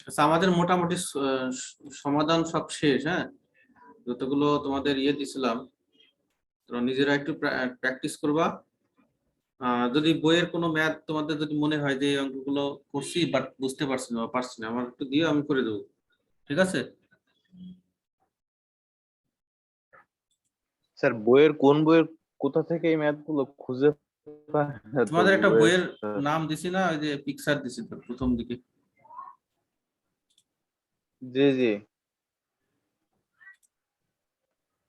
আচ্ছা, আমাদের মোটামুটি সমাধান সব শেষ। হ্যাঁ, যতগুলো তোমাদের দিছিলাম তোমরা নিজেরা একটু প্র্যাকটিস করবা। যদি বইয়ের কোনো ম্যাথ তোমাদের যদি মনে হয় যে এই অঙ্কগুলো করছি বাট বুঝতে পারছি না বা পারছি না, আমার একটু দিও, আমি করে দেবো। ঠিক আছে? স্যার বইয়ের কোন বইয়ের কোথা থেকে এই ম্যাথ গুলো খুঁজে পায় না তো তোমাদের একটা বইয়ের বইয়ের নাম দিছি না, ওই যে পিকচার দিছি তো প্রথম দিকে, জি জি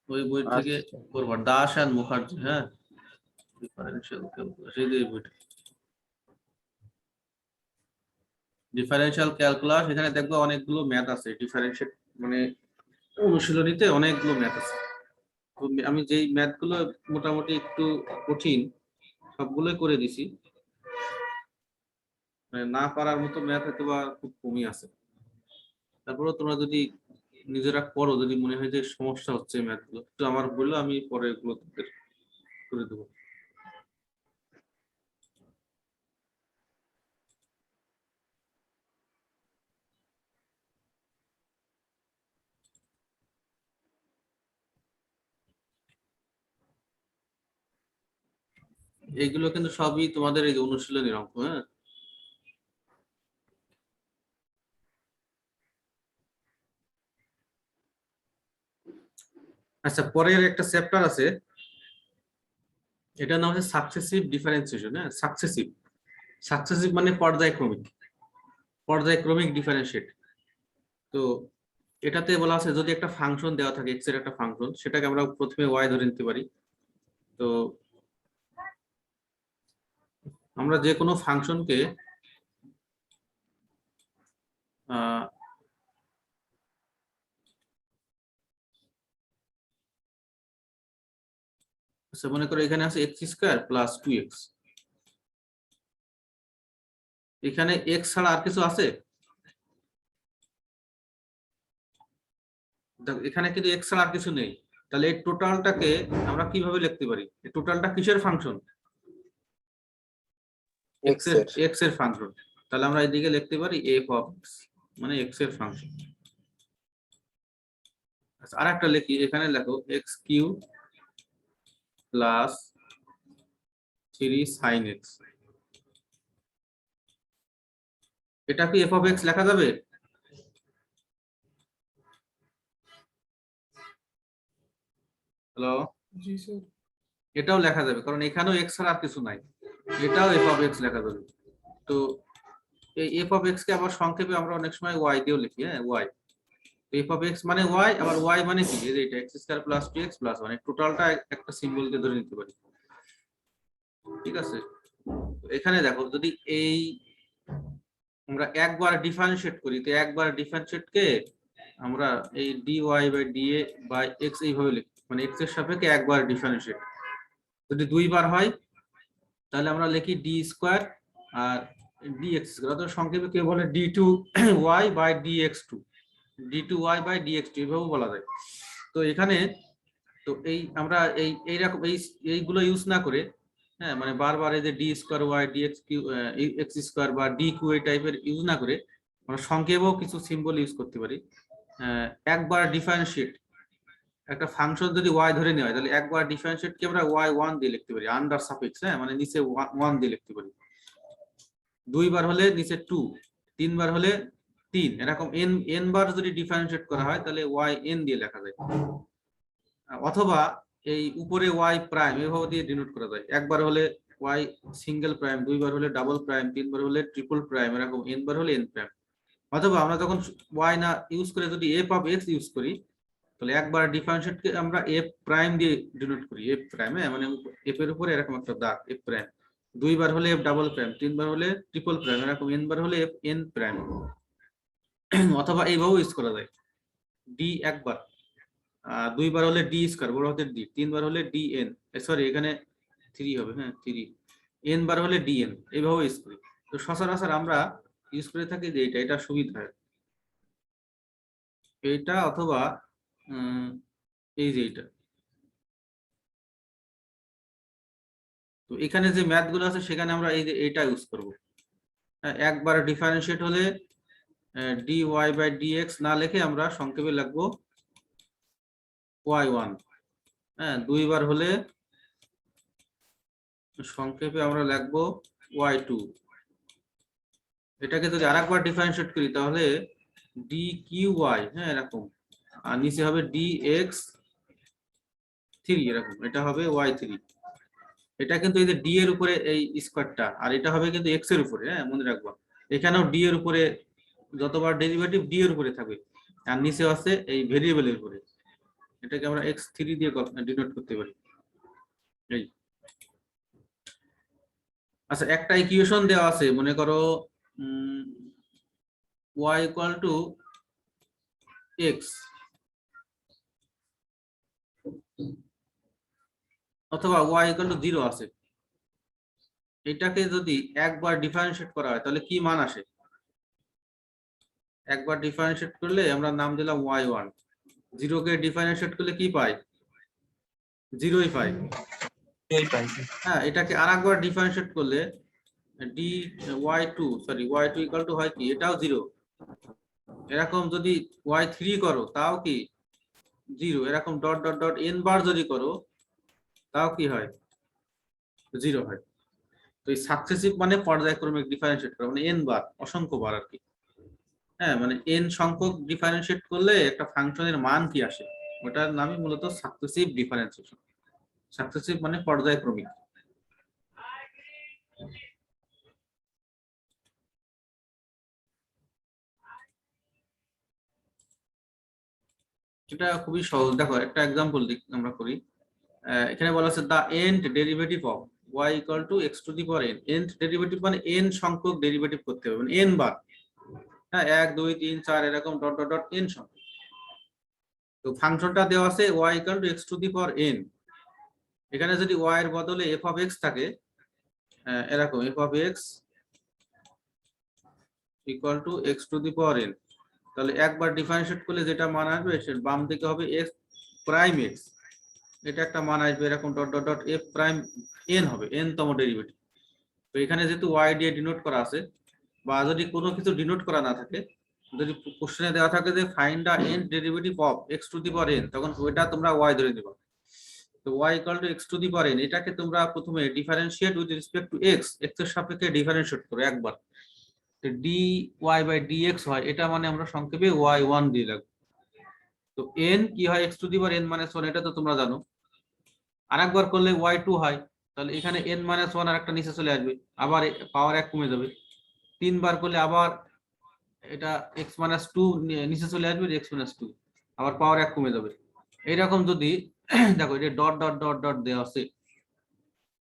ওই বই থেকে আচ্ছা করবা। দাস আর মুখার্জি। হ্যাঁ, ডিফারেন্সিয়াল ক্যালকুলাস, এই যে এই বইটা ডিফারেন্সিয়াল ক্যালকুলাস। এখানে দেখবো অনেকগুলো ম্যাথ আছে ডিফারেন্সিয়েট, মানে অনুশীলনীতে অনেকগুলো ম্যাথ আছে। তো আমি যেই ম্যাথ গুলো মোটামুটি একটু কঠিন সবগুলোই করে দিছি। মানে না পারার মতো ম্যাথ হয়তো বা খুব কমই আছে। তারপরেও তোমরা যদি নিজেরা করো, যদি মনে হয় যে সমস্যা হচ্ছে ম্যাথ গুলো, একটু আমার বললো, আমি পরে এগুলো তোমাদের করে দেবো। এইগুলো কিন্তু সবই তোমাদের এই যে অনুশীলনীর অঙ্ক। হ্যাঁ, আচ্ছা, পরের একটা চ্যাপ্টার আছে, এটার নাম হচ্ছে সাকসেসিভ ডিফারেন্সিয়েশন। হ্যাঁ, সাকসেসিভ, সাকসেসিভ মানে পর্যায়ক্রমিক, পর্যায়ক্রমিক ডিফারেন্সিয়েট। তো এটাতে বলা আছে যদি একটা ফাংশন দেওয়া থাকে, এক্স এর একটা ফাংশন, সেটাকে আমরা প্রথমে ওয়াই ধরে নিতে পারি। তো আমরা যে কোনো ফাংশনকে মনে করো এখানে আছে এক্স স্কোয়ার প্লাস 2x, এখানে এক্স ছাড়া আর কিছু আছে? এখানে কিন্তু এক্স ছাড়া আর কিছু নেই। তাহলে এই টোটালটাকে আমরা কিভাবে লিখতে পারি? এই টোটালটা কিসের ফাংশন? এক্স এর এক্স এর ফাংশন। তাহলে আমরা এদিকে লিখতে পারি এফ অফ এক্স, মানে এক্স এর ফাংশন। আচ্ছা, আর একটা লিখি, এখানে লেখো x cube plus 3 sine x. এটা কি এফ অফ এক্স লেখা যাবে? হ্যালো? জি স্যার। এটাও লেখা যাবে, কারণ এখানেও এক্স ছাড়া আর কিছু নাই। এটাও এফ অফ এক্স লেখা যাবে। তো এই এফ অফ এক্স কে আবার সংক্ষেপে আমরা অনেক সময় ওয়াই দিয়েও লিখি। হ্যাঁ, ওয়াই। এফ অফ এক্স মানে ওয়াই, আবার ওয়াই মানে কি, এই যে এটা x square plus 2x plus 1, টোটালটা একটা সিম্বল দিয়ে ধরে নিতে পারি। ঠিক আছে? এখানে দেখো, যদি এই আমরা একবার ডিফারেন্সিয়েট করি, তো একবার ডিফারেন্সিয়েট কে আমরা এই dy by dA by x এইভাবে লিখি, মানে x এর সাপেক্ষে একবার ডিফারেন্সিয়েট। যদি দুইবার হয় তাহলে আমরা লিখি d স্কয়ার আর dx স্কয়ার, অথবা সংক্ষেপে কেউ বলে d2y by dx2, d2y by dx2 এভাবেও বলা যায়। তো এখানে তো এই আমরা এইরকম এইগুলো ইউজ না করে, হ্যাঁ, মানে বারবার এই যে d square y dx cube x square বা ডি কিউ এই টাইপের ইউজ না করে আমরা সংক্ষেপেও কিছু সিম্বল ইউজ করতে পারি। একবার ডিফারেন্সিয়েট একটা ফাংশন যদি ওয়াই ধরে নেওয়া হয়, তাহলে একবার ডিফারেন্সিয়েট কে আমরা ওয়াই ওয়ান দিয়ে লিখতে পারি, আন্ডার সাফিক্স। হ্যাঁ, মানে নিচে ওয়ান দিয়ে লিখতে পারি। দুইবার হলে নিচে 2, তিনবার হলে 3, এরকম এন এন বার যদি ডিফারেন্সিয়েট করা হয় তাহলে ওয়াই এন দিয়ে লেখা যায়। অথবা এই উপরে ওয়াই প্রাইম এভাবে দিয়ে ডিনোট করা যায়। একবার হলে ওয়াই সিঙ্গেল প্রাইম, দুইবার হলে ডাবল প্রাইম, তিনবার হলে ট্রিপল প্রাইম, এরকম এন বার হলে এন প্রাইম। অথবা আমরা যখন ওয়াই না ইউজ করে যদি এফ অফ এক্স ইউজ করি, তাহলে একবার ডিফারেন্সিয়েটকে আমরা এফ প্রাইম দিয়ে ডিনোট করি, এফ প্রাইম। হ্যাঁ, মানে এফ এর উপরে এরকম একটা দাগ, এফ প্রাইম। দুইবার হলে এফ ডাবল প্রাইম, তিনবার হলে ট্রিপল প্রাইম, এরকম এন বার হলে এফ এন প্রাইম। অথবা এইভাবেও ইউজ করা যায়, ডি একবার, দুইবার হলে ডি স্কয়ার বড় হাতের ডি, তিনবার হলে ডি এন, সরি এখানে 3 হবে। হ্যাঁ, 3, এন বার হলে ডি এন, এইভাবে ইউজ করি। তো সচরাচর আমরা ইউজ করে থাকি যে এটা সুবিধা হয় এইটা, অথবা এই যে এইটা। তো এখানে যে ম্যাথ গুলো আছে সেখানে আমরা এই যে এটা ইউজ করব। একবার ডিফারেন্সিয়েট হলে dy বাই dx না লিখে আমরা সংক্ষেপে লিখবো y1। হ্যাঁ, দুইবার হলে সংক্ষেপে আমরা লিখবো y2। এটাকে যদি আরেকবার ডিফারেন্সিয়েট করি তাহলে dqy, হ্যাঁ এরকম, আর নিচে হবে dx3 এরকম, এটা হবে y3। এটা কিন্তু এই যে d এর উপরে এই স্কয়ারটা, আর এটা হবে কিন্তু x এর উপরে, হ্যাঁ মনে রাখবা। এখানেও d এর উপরে যতবার ডেরিভেটিভ d এর উপরে থাকবে, আর নিচে আছে এই ভেরিয়েবলের উপরে, এটাকে আমরা x3 দিয়ে ডিনোট করতে পারি। এই আচ্ছা, একটা ইকুয়েশন দেওয়া আছে, মনে করো y ইকুয়াল টু x অথবা y ইকুয়াল টু 0 আছে। এটাকে যদি একবার ডিফারেন্সিয়েট করা হয় তাহলে কি মান আসে? একবার ডিফারেন্সিয়েট করলে আমরা নাম দিলাম y1। 0 কে ডিফারেন্সিয়েট করলে কি পাই? 0ই পাই। হ্যাঁ, এটাকে আরেকবার ডিফারেন্সিয়েট করলে y2 ইকুয়াল টু হয় কি, এটাও 0। এরকম যদি y3 করো তাও কি 0, এরকম ডট ডট ডট n বার যদি করো তাও কি হয়? 0 হয়। তো এই সাকসেসিভ মানে পর্যায়ক্রমিক ডিফারেন্সিয়েট করা, মানে n বার, অসংখ্য বার আর কি। হ্যাঁ, মানে n সংখ্যক ডিফারেন্সিয়েট করলে একটা ফাংশনের মান কি আসে, ওটার নামই মূলত সাকসেসিভ ডিফারেন্সিয়েশন। সাকসেসিভ মানে পর্যায়ক্রমিক। এটা খুবই সহজ, দেখো একটা এক্সাম্পল আমরা করি। এখানে বলা আছে the nth derivative of y equal to x to the power n। Nth derivative মানে n সংখ্যক ডেরিভেটিভ করতে হবে, মানে n বার। হ্যাঁ, 1 2 3 4 এরকম ডট ডট ডট n সংখ্যক। তো ফাংশনটা দেওয়া আছে y equal to x to the power n। এখানে যদি y এর বদলে f অফ x থাকে, এরকম f of x equal to x to the power n, তাহলে একবার ডিফারেন্সিয়েট করলে যেটা মান আসবে সেটা বাম দিকে হবে x প্রাইম x। এটা একটা মান আসবে এরকম dot dot dot f prime n হবে, n তম ডেরিভেটিভ। তো এখানে যেহেতু y দিয়ে ডিনোট করা আছে, বা যদি কোনো কিছু ডিনোট করা না থাকে, যদি কোশ্চেনে দেওয়া থাকে যে find the nth derivative of x to the power n, তখন ওইটা তোমরা y ধরে নিবা। তো y equal to x to the power n, এটাকে তোমরা প্রথমে differentiate with respect to x, x এর সাপেক্ষে ডিফারেন্সিয়েট করো একবার। তো dy বাই dx হয়, এটা মানে আমরা সংক্ষেপে y1 দিয়ে রাখবো। তো n কি হয়, x to the power n minus 1, এটা তো তোমরা জানো। আরেকবার করলে y2 হয়, তাহলে এখানে n মাইনাস 1 আর একটা নিচে চলে আসবে, আবার পাওয়ার 1 কমে যাবে। তিনবার করলে আবার এটা x মাইনাস 2 নিচে চলে আসবে, x মাইনাস 2 আবার পাওয়ার 1 কমে যাবে। এইরকম যদি দেখো এটা ডট ডট ডট ডট দেওয়া আছে,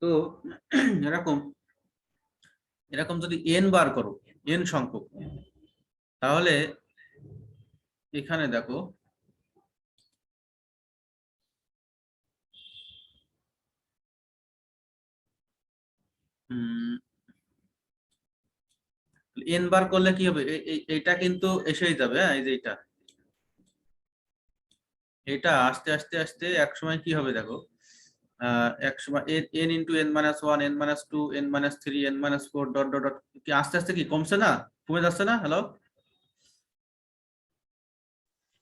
তো এরকম এরকম যদি n বার করো, n সংখ্যক, তাহলে এখানে দেখো n বার করলে কি হবে, এইটা কিন্তু এসেই যাবে। হ্যাঁ, এই যে এটা আস্তে আস্তে আস্তে এক সময় কি হবে দেখো, এক সময় n into n minus 1, n minus 2, n minus 3, n minus 4 dot dot dot, কি আস্তে আস্তে কি কমছে না, কমে যাচ্ছে না? হ্যালো,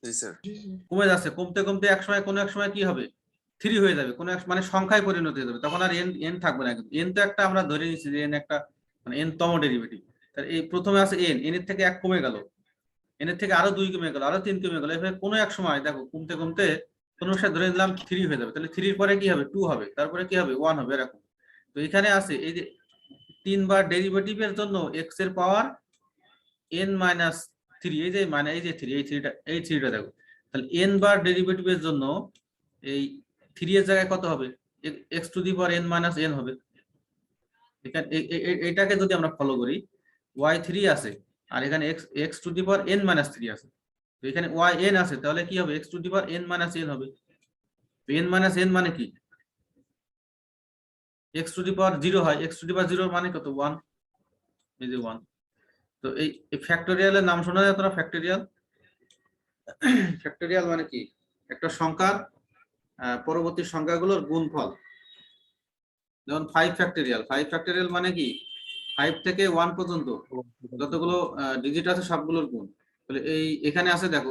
জি স্যার। কমে যাচ্ছে, কমতে কমতে এক সময় কোনো এক সময় কি হবে, 3 হয়ে যাবে, কোনো এক মানে সংখ্যায় পরিণত হয়ে যাবে, তখন আর n থাকবে না। কিন্তু n তো একটা আমরা ধরে নিচ্ছি যে n একটা মানে n তম ডেরিভেটিভ। তাহলে এই প্রথমে আছে n, n এর থেকে 1 কমে গেল, n এর থেকে আরো 2 কমে গেল, আরো 3 কমে গেল, এভাবে কোনো এক সময় দেখো কমতে কমতে কোনো সাথে ধরে নিলাম 3 হয়ে যাবে। তাহলে 3 এর পরে কি হবে, 2 হবে, তারপরে কি হবে, 1 হবে, এরকম। তো এখানে আছে এই যে 3 বার ডেরিভেটিভের জন্য x এর পাওয়ার n মাইনাস 3, এই যে মানে এই যে 3, এই 3টা দেখো। তাহলে n বার ডেরিভেটিভের জন্য এই 3 এর জায়গায় কত হবে, x to the power n minus n হবে। এখানে এটাকে যদি আমরা ফলো করি, y3 আছে আর এখানে x to the power n minus 3 আছে, তো এখানে yn আছে, তাহলে কি হবে, x to the power n minus n হবে। তো n মাইনাস n মানে কি, x টু দি পাওয়ার 0 হয়, x টু দি পাওয়ার 0 মানে কত, 1, এই যে 1। তো এই ফ্যাক্টোরিয়ালের নাম শোনা যায় তোমরা, ফ্যাক্টোরিয়াল? ফ্যাক্টোরিয়াল মানে কি, একটা সংখ্যার পরবর্তী সংখ্যাগুলোর গুণফল। যেমন 5 ফ্যাক্টোরিয়াল, 5 ফ্যাক্টোরিয়াল মানে কি, 5 থেকে 1 পর্যন্ত যতগুলো ডিজিট আছে সবগুলোর গুণ। তাহলে এই এখানে আছে দেখো,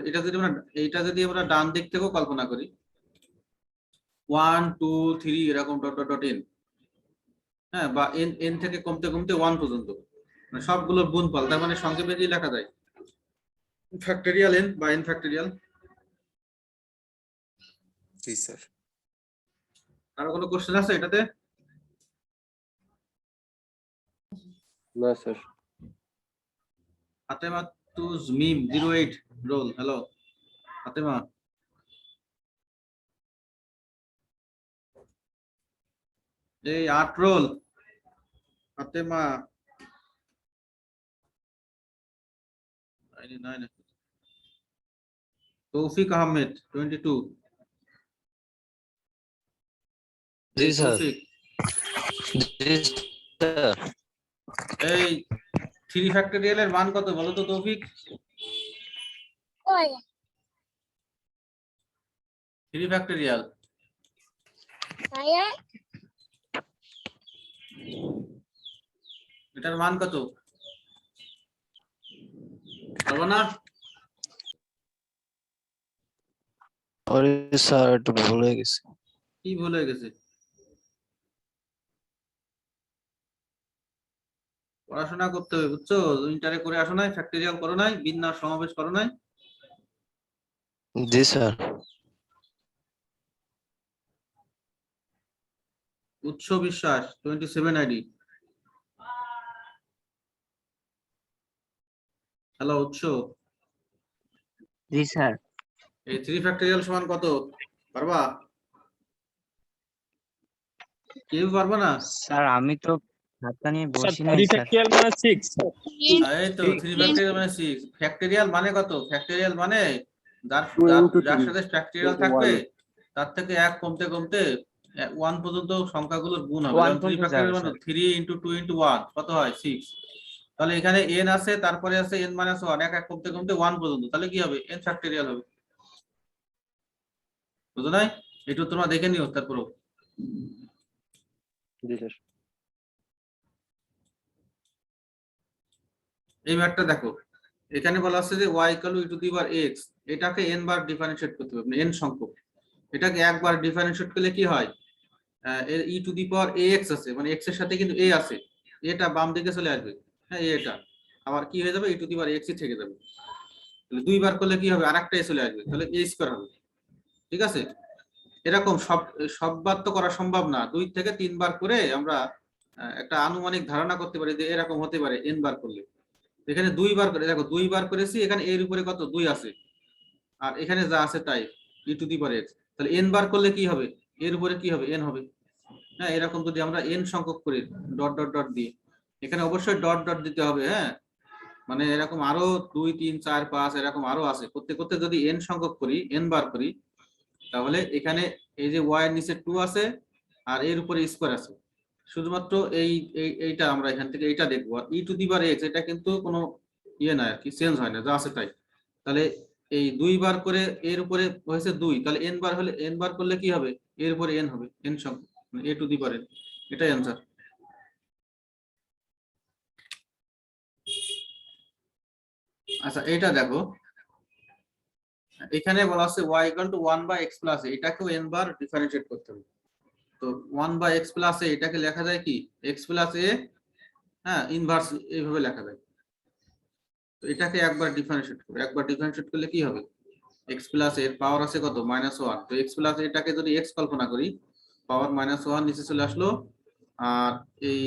এটা যদি আমরা ডান দিক থেকেও কল্পনা করি 1 2 3 এরকম ডট ডট ডট n, হ্যাঁ, বা n n থেকে কমতে কমতে 1 পর্যন্ত, মানে সবগুলোর গুণফল, তার মানে সংক্ষেপে কি লেখা যায় ফ্যাক্টরিয়াল n বা n ফ্যাক্টরিয়াল। জি স্যার। আর কোনো কোশ্চেন আছে এটাতে? না স্যার। ফাতেমা তুজ মিম 08 রোল, হ্যালো ফাতেমা। এই 8 রোল ফাতেমা। 99 তৌফিক আহমেদ 22। জি স্যার। তৌফিক, জি স্যার। এই 3 ফ্যাক্টরিয়ালের মান কত বলো তো তৌফিক? 3 ফ্যাক্টরিয়াল এটার মান কত পারবো না? সরি স্যার, একটু ভুল হয়ে গেছে। কি ভুল হয়ে গেছে? পড়াশোনা করতে হবে বুঝছো, ইন্টারে করে আসো নাই, ফ্যাক্টরিয়াল করো নাই, বিন্যাস সমাবেশ করো নাই। জি স্যার। উৎস বিশ্বাস 27 আইডি, হ্যালো উৎস। জি স্যার। এই 3 ফ্যাক্টরিয়াল সমান কত পারবা? কেউ পারবা না? স্যার আমি তো খাতা নিয়ে স্যার বসি নাই 3 স্যার। ফ্যাক্টরিয়াল মানে 6। এই তো 3 ফ্যাক্টরিয়াল মানে 6। ফ্যাক্টরিয়াল মানে কত? ফ্যাক্টরিয়াল মানে যার 2 into যার 3 সাথে ফ্যাক্টরিয়াল into থাকবে 1 তার থেকে 1 কমতে কমতে 1 পর্যন্ত সংখ্যাগুলোর গুণ হবে। 1 যেমন 3 পর্যন্ত ফ্যাক্টরিয়াল যাবে মানে স্যার। 3 into 2 into 1 কত হয় 6। তাহলে এখানে n আছে, তারপরে আছে n minus 1, এক এক কমতে কমতে 1 পর্যন্ত, তাহলে কি হবে? n ফ্যাক্টরিয়াল হবে। বুঝো নাই? একটু তোমরা দেখে নিও তারপর। জি স্যার। এই ম্যাথটা দেখো, এখানে বলা আছে যে y equal to e to the power x, এটাকে n বার ডিফারেন্সিয়েট করতে হবে, মানে n সংখ্যক। এটাকে একবার ডিফারেন্সিয়েট করলে কি হয়, এর e to the power ax আছে, মানে x এর সাথে কিন্তু a আছে, এটা বাম দিকে চলে আসবে, হ্যাঁ এটা আবার কি হয়ে যাবে, e to the power x ই থেকে যাবে। তাহলে দুইবার করলে কি হবে, আরেকটা a চলে আসবে, তাহলে a স্কয়ার হবে। ঠিক আছে, এরকম সববার তো করা সম্ভব না, 2 থেকে 3 বার করে আমরা একটা আনুমানিক ধারণা করতে পারি যে এরকম হতে পারে n বার করলে। এখানে 2 বার করে দেখো, 2 বার করেছি, এখানে এর উপরে কত 2 আছে, আর এখানে যা আছে তাই e to the power x, তাহলে n বার করলে কি হবে, এর উপরে কি হবে, n হবে। হ্যাঁ, এরকম যদি আমরা n সংখ্যক করি ডট ডট ডট দিয়ে, এখানে অবশ্যই ডট ডট দিতে হবে, হ্যাঁ, মানে এরকম আরো 2 3 4 5 এরকম আরো আছে, করতে করতে যদি n সংখ্যক করি, n বার করি, তাহলে এখানে এই যে y এর নিচে 2 আছে আর এর উপরে স্কয়ার আছে, শুধুমাত্র এইটা আমরা এখান থেকে এইটা দেখবো। আর e to the power x এটা কিন্তু কোনো ইয়ে না আর কি, চেঞ্জ হয় না, যা আছে তাই। তাহলে এই 2 বার করে এর উপরে হয়েছে 2, তাহলে n বার হলে n বার করলে কি হবে, এর উপরে n হবে, n সংখ্যক, মানে a to the power n, এটাই অ্যানসার। আচ্ছা এইটা দেখো, এখানে বলা আছে y equal to 1 by x plus a, এটাকেও n বার ডিফারেন্সিয়েট করতে হবে। তো 1 by x plus a এটাকে লেখা যায় কি, x plus a, হ্যাঁ, ইনভার্স এইভাবে লেখা যায়। তো এটাকে একবার ডিফারেন্সিয়েট করব, একবার ডিফারেন্সিয়েট করলে কি হবে, x plus a এর পাওয়ার আছে কত, -1, তো x plus a এটাকে যদি x কল্পনা করি, পাওয়ার -1 নিচে চলে আসলো, আর এই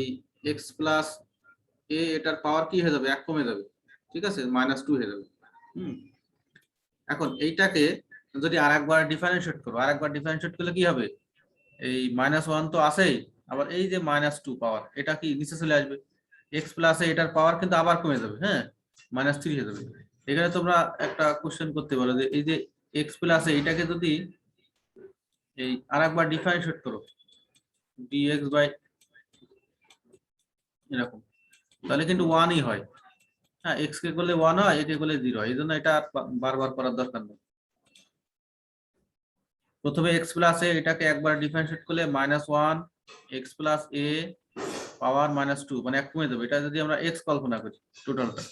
x plus a এটার পাওয়ার কি হয়ে যাবে, 1 কমে যাবে, ঠিক আছে, -2 হয়ে যাবে। এখন এইটাকে যদি আরেকবার ডিফারেন্সিয়েট করব, আরেকবার ডিফারেন্সিয়েট করলে কি হবে, এই -1 তো আছেই, আবার এই যে -2 পাওয়ার, এটা কি নিচে চলে আসবে, x plus a এটার পাওয়ার কিন্তু আবার কমে যাবে, হ্যাঁ, -3 হয়ে যাবে। এখানে তোমরা একটা কোশ্চেন করতে পারো যে এই যে x plus a এটাকে যদি এই আরেকবার ডিফারেন্সিয়েট করো dx বাই এরকম, তাহলে কিন্তু 1ই হয়, হ্যাঁ, x কে করলে 1 হয়, একে করলে 0 হয়, এইজন্য এটা বারবার করার দরকার নেই। প্রথমে x plus a এটাকে একবার ডিফারেন্সিয়েট করলে -1 x plus a পাওয়ার -2, মানে 1 কমে যাবে, এটা যদি আমরা x কল্পনা করি টোটালটা,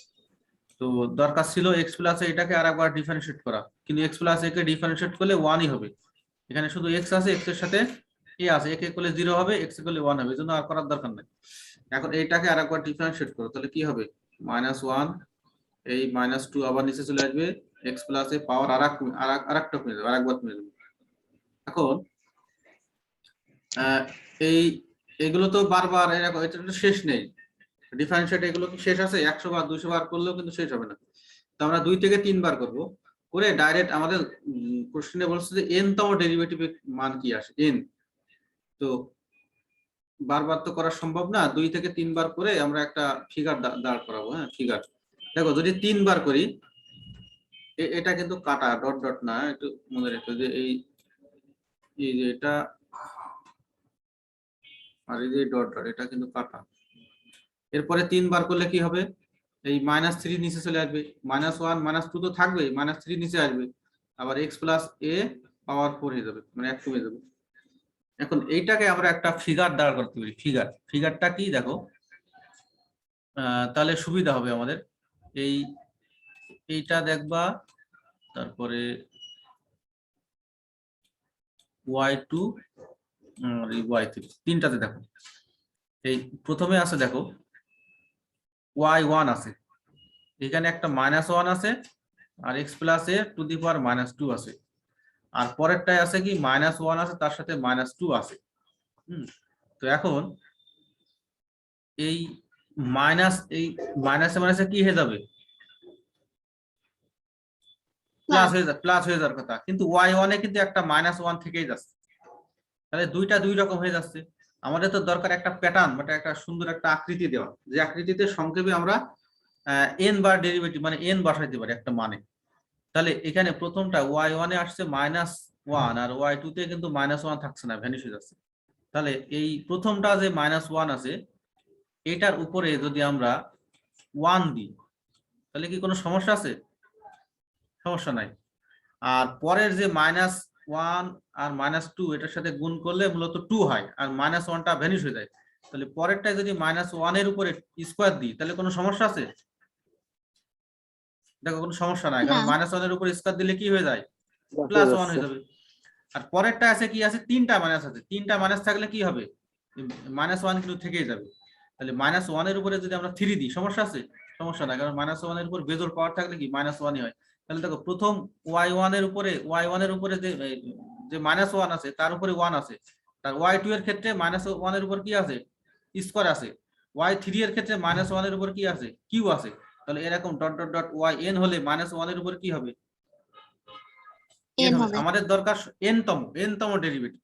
তো তো দরকার ছিল এক্স প্লাস এটাকে আর একবার ডিফারেন্সিয়েট করা, কিন্তু এক্স প্লাস এ কে ডিফারেন্সিয়েট করলে 1ই হবে। এখানে শুধু এক্স আছে, এক্স এর সাথে এ আছে, এ কে করলে 0 হবে, এক্স করলে 1 হবে, এজন্য আর করার দরকার নাই। এখন এইটাকে আর একবার ডিফারেন্সিয়েট করো, তাহলে কি হবে -1, এই -2 আবার নিচে চলে আসবে, এক্স প্লাস এ পাওয়ার আরেকটা কমে যাবে, আরেকবার কমে যাবে। এখন এই এগুলো তো বারবার এরকম, এটা তো শেষ নেই, ডিফারেন্সিয়েট এগুলো কি শেষ আছে? 100 বার 200 বার করলেও কিন্তু শেষ হবে না। তো আমরা 2 থেকে 3 বার করব, করে ডাইরেক্ট আমাদের কোশ্চেনে বলছে যে n তম ডেরিভেটিভের মান কি আসে, n। তো বারবার তো করা সম্ভব না, 2 থেকে 3 বার করে আমরা একটা ফিগার দাঁড় করাবো। হ্যাঁ, ফিগার দেখো, যদি 3 বার করি, এটা কিন্তু কাটা, ডট ডট না, একটু মনে রেখো যে এই যে এটা আর এই যে ডট ডট, এটা কিন্তু কাটা। এরপরে 3 বার করলে কি হবে, এই -3 নিচে চলে আসবে, -1 -2 তো থাকবে, -3 নিচে আসবে, আবার x প্লাস a পাওয়ার 4 হয়ে যাবে, মানে 1 কমে যাবে। এখন এইটাকে আমরা একটা ফিগার দাঁড় করতে পারি। ফিগারটা কি দেখো, তাহলে সুবিধা হবে আমাদের। এইটা দেখবা, তারপরে y2 আর y3 তিনটাতে দেখো। এই প্রথমে আছে দেখো y1 আছে, এখানে একটা -1 আছে, আর x plus a to the power -2 আছে, আর পরেরটায় আছে কি -1 আছে, তার সাথে -2 আছে। তো এখন এই মাইনাসে কি হয়ে যাবে, প্লাস হয়ে যাওয়ার কথা, কিন্তু y1 এ কিন্তু একটা -1 থেকেই যাচ্ছে, তাহলে দুইটা দুই রকম হয়ে যাচ্ছে। আমাদের তো দরকার একটা প্যাটার্ন, মানে একটা সুন্দর একটা আকৃতি দেওয়া, যে আকৃতিতে সংক্ষেপে আমরা n বার ডেরিভেটিভ মানে n বসাইতে পারি একটা মানে। তাহলে এখানে প্রথমটা y1 এ আসছে -1, আর y2 তে কিন্তু -1 থাকছে না, ভ্যানিশ হয়ে যাচ্ছে। তাহলে এই প্রথমটা যে -1 আছে, এটার উপরে যদি আমরা 1 দিই, তাহলে কি কোনো সমস্যা আছে? সমস্যা নাই। আর পরের যে -1 আর -2 এটার সাথে গুণ করলে মূলত 2 হয়, আর -1টা ভ্যানিশ হয়ে যায়। তাহলে পরেরটায় যদি -1 এর উপরে স্কোয়ার দিই, তাহলে কোনো সমস্যা আছে? দেখো কোনো সমস্যা নাই, কারণ -1 এর উপরে স্কোয়ার দিলে কি হয়ে যায়, +1 হয়ে যাবে। আর পরেরটা আছে কি আছে, 3টা মাইনাস আছে, 3টা মাইনাস থাকলে কি হবে, -1 কিন্তু থেকেই যাবে। তাহলে -1 এর উপরে যদি আমরা 3 দিই, সমস্যা আছে? সমস্যা নাই, কারণ -1 এর উপর বেজোড় পাওয়ার থাকলে কি -1ই হয়। তাহলে দেখো প্রথম y1 এর উপরে যে -1 আছে, তার উপরে 1 আছে, তার y2 এর ক্ষেত্রে -1 এর উপর কি আছে, স্কয়ার আছে, y3 এর ক্ষেত্রে -1 এর উপর কি আছে, কিউ আছে। তাহলে এরকম ডট ডট ডট yn হলে -1 এর উপর কি হবে, n হবে। আমাদের দরকার n তম ডেরিভেটিভ,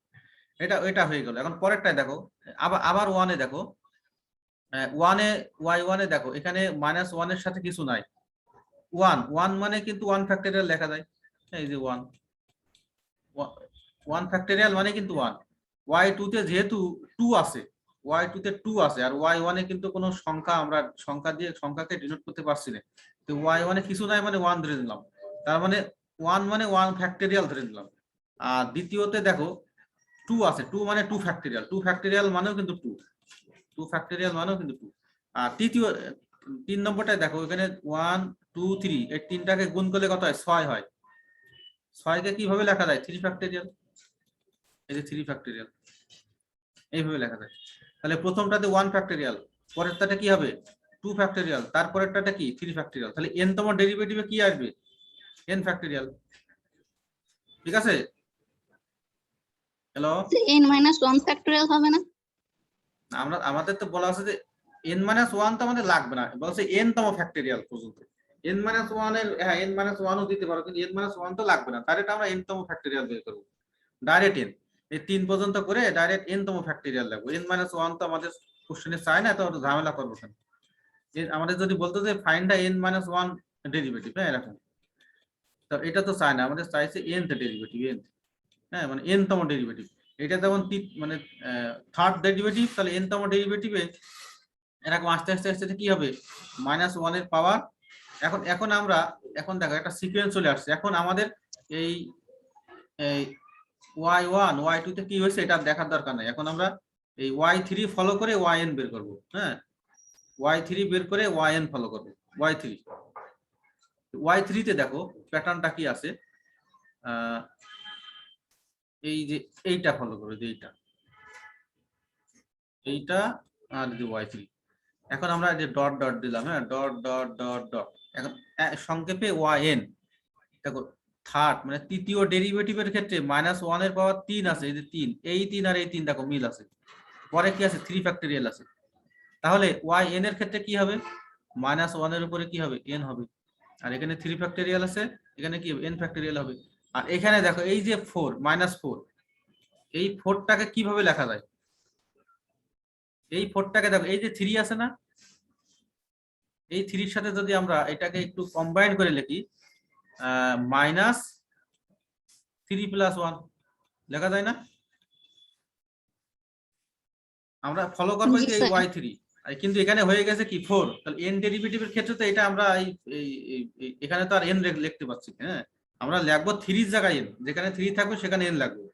এটা হয়ে গেল। এখন পরেরটায় দেখো, আবার 1 এ দেখো, 1 এ y1 এ দেখো, এখানে -1 এর সাথে কিছু নাই, 1 মানে কিন্তু 1 ফ্যাক্টরিয়াল লেখা যায়, এই যে 1 ফ্যাক্টরিয়াল মানে কিন্তু 1। y2 তে যেহেতু 2 আছে, y2 তে 2 আছে, আর y1 এ কিন্তু কোনো সংখ্যা, আমরা সংখ্যাকে ডিনোট করতে পারছি না, তো y1 এ কিছু নাই মানে 1 ধরে নিলাম, তার মানে 1 মানে 1 ফ্যাক্টরিয়াল ধরে নিলাম। আর দ্বিতীয়তে দেখো 2 আছে, 2 মানে 2 ফ্যাক্টরিয়াল, 2 ফ্যাক্টরিয়াল মানেও কিন্তু 2 ফ্যাক্টরিয়াল মানেও কিন্তু 2। আর 3 নম্বরটায় দেখো, এখানে 1 2 3 এই তিনটাকে গুণ করলে কত হয়, 6 হয়। 6 কে কিভাবে লেখা যায়, 3 ফ্যাক্টরিয়াল, এই যে 3 ফ্যাক্টরিয়াল, এইভাবে লেখা যায়। তাহলে প্রথমটাতে 1 ফ্যাক্টরিয়াল, পরেরটাতে কি হবে 2 ফ্যাক্টরিয়াল, তারপরেরটাতে কি 3 ফ্যাক্টরিয়াল, তাহলে n তম ডেরিভেটিভে কি আসবে, n ফ্যাক্টরিয়াল। ঠিক আছে, হ্যালো, n - 1 ফ্যাক্টরিয়াল হবে না? আমাদের তো বলা আছে যে n - 1 তো আমাদের লাগবে না, বলছে n তম ফ্যাক্টরিয়াল পর্যন্ত। n - 1 এর, হ্যাঁ n - 1 ও দিতে পারো, কিন্তু n - 1 তো লাগবে না, তাহলে এটা আমরা n তম ফ্যাক্টরিয়াল বের করব ডাইরেক্ট। n এই 3 পর্যন্ত করে ডাইরেক্ট n তম ফ্যাক্টরিয়াল লাগবে। n - 1 তো আমাদের কোশ্চেনে চাই না, তো ঝামেলা করব কেন। আমাদের যদি বলতো যে ফাইন্ড দা n - 1 ডেরিভেটিভ, হ্যাঁ এরকম, তো এটা তো চাই না, আমাদের চাইছে n তে ডেরিভেটিভ, n, হ্যাঁ মানে n তম ডেরিভেটিভ। এটা যেমন মানে থার্ড ডেরিভেটিভ, তাহলে n তম ডেরিভেটিভে এরকম আস্তে আস্তে আস্তে কি হবে, -1 এর পাওয়ার। এখন আমরা দেখো একটা সিকোয়েন্স চলে আসছে। এখন আমাদের এই y1 y2 তে কি হয়েছে এটা দেখার দরকার নাই, এখন আমরা এই y3 ফলো করে yn বের করব। হ্যাঁ, y3 বের করে yn ফলো করব, y3 y3 তে দেখো প্যাটার্নটা কি আছে, এই যে এইটা ফলো করো, যে এইটা আর যে y3। এখন আমরা যে ডট ডট দিলাম, হ্যাঁ, ডট ডট ডট ডট। এখন সংক্ষেপে yn দেখো থার্ড মানে তৃতীয় ডেরিভেটিভের ক্ষেত্রে -1 এর পাওয়ার 3 আছে, এই যে 3, এই 3 আর এই 3 দেখো মিল আছে। পরে কি আছে 3 ফ্যাক্টরিয়াল আছে। তাহলে yn এর ক্ষেত্রে কি হবে, -1 এর উপরে কি হবে n হবে, আর এখানে 3 ফ্যাক্টরিয়াল আছে, এখানে কি হবে n ফ্যাক্টরিয়াল হবে। আর এখানে দেখো এই যে 4 -4, এই 4টাকে কিভাবে লেখা যায়, এই 4টাকে দেখো এই যে 3 আছে না, এই 3 এর সাথে যদি আমরা এটাকে একটু কম্বাইন করে লিখি, -3 + 1 লেখা যায় না। আমরা ফলো করবো জি, যে এই স্যার। y3, কিন্তু এখানে হয়ে গেছে কি 4, তাহলে n ডেরিভেটিভের ক্ষেত্রে তো এটা আমরা এখানে তো আর n লিখতে পারছি না, হ্যাঁ, আমরা লিখবো 3 এর জায়গায় n, যেখানে 3 থাকবে সেখানে n লাগবে।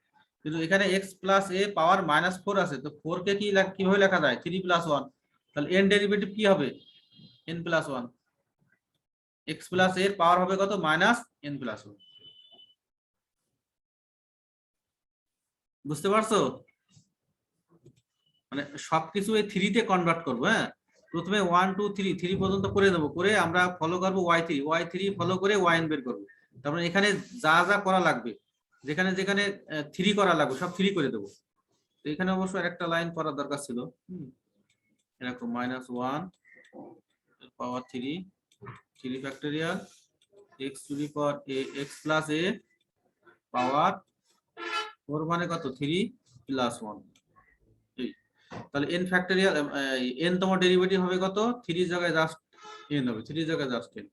কিন্তু এখানে x + a পাওয়ার -4 আছে, তো 4 কে কিভাবে লেখা যায় 3 + 1, তাহলে n ডেরিভেটিভ কি হবে n + 1, x + a এর পাওয়ার হবে কত -n + 1। বুঝতে পারছো, মানে সবকিছু এই 3 তে কনভার্ট করবো। হ্যাঁ, প্রথমে 1 2 3 3 পর্যন্ত করে দেবো, করে আমরা ফলো করবো y3 ফলো করে yn বের করবো। তারপরে এখানে যা যা করা লাগবে, যেখানে যেখানে 3 করা লাগবে সব 3 করে দেবো। তো এখানে অবশ্য একটা লাইন করার দরকার ছিল, এরকম -1 পাওয়ার 3 factorial x to the power a x + a পাওয়ার 4 মানে কত 3 + 1। তাহলে n ফ্যাক্টরিয়াল n তম ডেরিভেটিভ হবে কত, 3 এর জায়গায় জাস্ট n হবে, 3 এর জায়গায় জাস্ট n।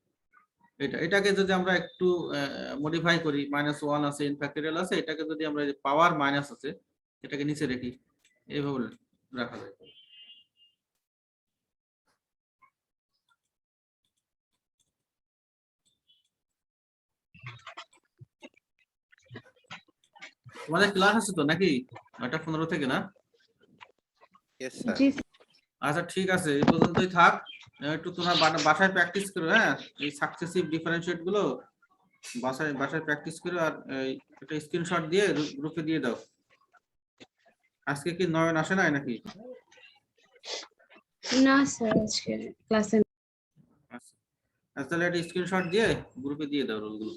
এটাকে যদি আমরা একটু মডিফাই করি, -1 আছে n ফ্যাক্টরিয়াল আছে, এটাকে যদি আমরা পাওয়ার মাইনাস আছে এটাকে নিচে রাখি, এইভাবে রাখা যায়। তোমাদের ক্লাস আছে তো নাকি 9:15 থেকে না? Yes, sir. আচ্ছা ঠিক আছে, এই পর্যন্তই থাক। একটু তোমরা বাসায় প্র্যাকটিস করো, হ্যাঁ, এই সাকসেসিভ ডিফারেন্সিয়েট গুলো বাসায় প্র্যাকটিস করো, আর একটা স্ক্রিনশট দিয়ে গ্রুপে দিয়ে দাও। আজকে কি নয়ন আসে নাই নাকি? না স্যার, আজকে ক্লাসে আচ্ছা, তাহলে একটা স্ক্রিনশট দিয়ে গ্রুপে দিয়ে দাও রোলগুলো।